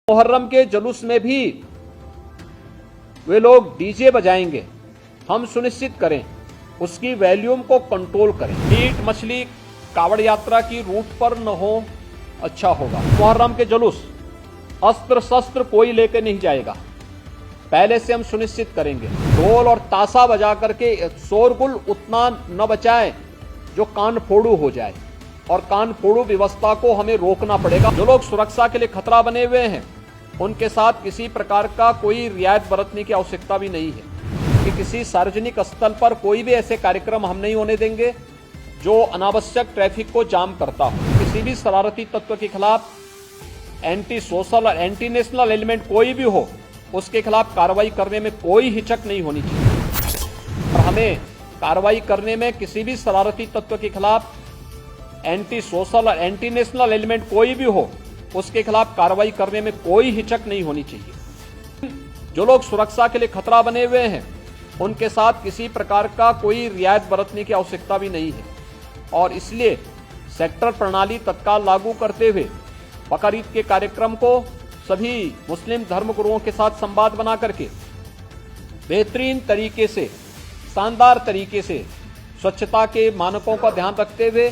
मुहर्रम के जुलूस में भी वे लोग डीजे बजाएंगे, हम सुनिश्चित करें उसकी वॉल्यूम को कंट्रोल करें। मीट मछली कावड़ यात्रा की रूट पर न हो, अच्छा होगा। मुहर्रम के जुलूस अस्त्र शस्त्र कोई लेकर नहीं जाएगा, पहले से हम सुनिश्चित करेंगे। ढोल और ताशा बजा करके शोरगुल उतना न बचाएं जो कान फोड़ू हो जाए, और कान फोड़ू व्यवस्था को हमें रोकना पड़ेगा। जो लोग सुरक्षा के लिए खतरा बने हुए हैं उनके साथ किसी प्रकार का कोई रियायत बरतने की आवश्यकता भी नहीं है कि किसी सार्वजनिक स्थल पर कोई भी ऐसे कार्यक्रम हम नहीं होने देंगे जो अनावश्यक ट्रैफिक को जाम करता हो। किसी भी शरारती तत्व के खिलाफ एंटी सोशल और एंटी नेशनल एलिमेंट कोई भी हो, उसके खिलाफ कार्रवाई करने में कोई हिचक नहीं होनी चाहिए। और हमें कार्रवाई करने में किसी भी शरारती तत्व के खिलाफ एंटी सोशल और एंटी नेशनल एलिमेंट कोई भी हो, उसके खिलाफ कार्रवाई करने में कोई हिचक नहीं होनी चाहिए। जो लोग सुरक्षा के लिए खतरा बने हुए हैं उनके साथ किसी प्रकार का कोई रियायत बरतने की आवश्यकता भी नहीं है, और इसलिए सेक्टर प्रणाली तत्काल लागू करते हुए बकरीद के कार्यक्रम को सभी मुस्लिम धर्मगुरुओं के साथ संवाद बना करके बेहतरीन तरीके से, शानदार तरीके से स्वच्छता के मानकों का ध्यान रखते हुए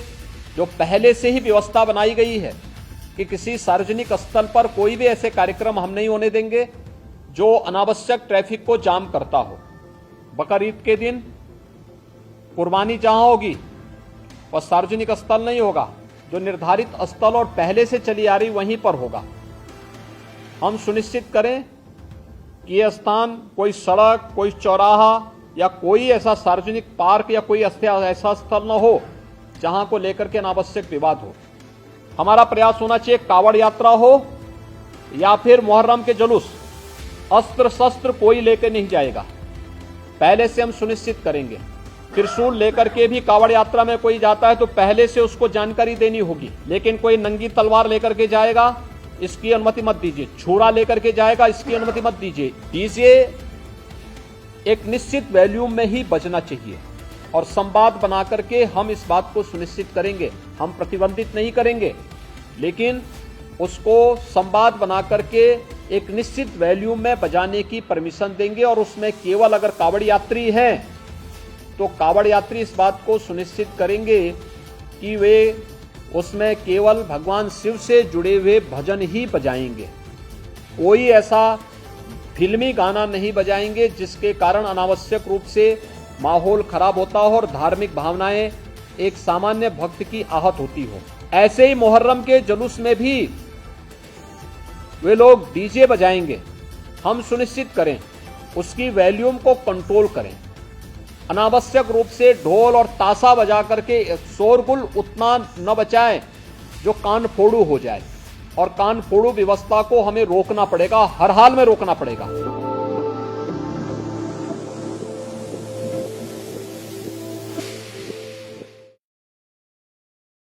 जो पहले से ही व्यवस्था बनाई गई है कि किसी सार्वजनिक स्थल पर कोई भी ऐसे कार्यक्रम हम नहीं होने देंगे जो अनावश्यक ट्रैफिक को जाम करता हो। बकरीद के दिन कुर्बानी जहां होगी वह सार्वजनिक स्थल नहीं होगा, जो निर्धारित स्थल और पहले से चली आ रही वहीं पर होगा। हम सुनिश्चित करें कि यह स्थान कोई सड़क, कोई चौराहा या कोई ऐसा सार्वजनिक पार्क या कोई ऐसा स्थल न हो जहां को लेकर के अनावश्यक विवाद हो। हमारा प्रयास होना चाहिए कावड़ यात्रा हो या फिर मुहर्रम के जुलूस, अस्त्र शस्त्र कोई लेकर नहीं जाएगा, पहले से हम सुनिश्चित करेंगे। त्रिशूल लेकर के भी कावड़ यात्रा में कोई जाता है तो पहले से उसको जानकारी देनी होगी, लेकिन कोई नंगी तलवार लेकर के जाएगा इसकी अनुमति मत दीजिए, छुरा लेकर के जाएगा इसकी अनुमति मत दीजिए। डीजे एक निश्चित वॉल्यूम में ही बजना चाहिए, और संवाद बना करके हम इस बात को सुनिश्चित करेंगे। हम प्रतिबंधित नहीं करेंगे, लेकिन उसको संवाद बना करके एक निश्चित वॉल्यूम में बजाने की परमिशन देंगे, और उसमें केवल अगर कावड़ यात्री हैं तो कावड़ यात्री इस बात को सुनिश्चित करेंगे कि वे उसमें केवल भगवान शिव से जुड़े हुए भजन ही बजाएंगे, कोई ऐसा फिल्मी गाना नहीं बजाएंगे जिसके कारण अनावश्यक रूप से माहौल खराब होता हो और धार्मिक भावनाएं एक सामान्य भक्त की आहत होती हो। ऐसे ही मुहर्रम के जुलूस में भी वे लोग डीजे बजाएंगे, हम सुनिश्चित करें उसकी वॉल्यूम को कंट्रोल करें। अनावश्यक रूप से ढोल और ताशा बजा करके शोरगुल उतना न बचाएं जो कान फोड़ू हो जाए, और कान फोड़ू व्यवस्था को हमें रोकना पड़ेगा, हर हाल में रोकना पड़ेगा।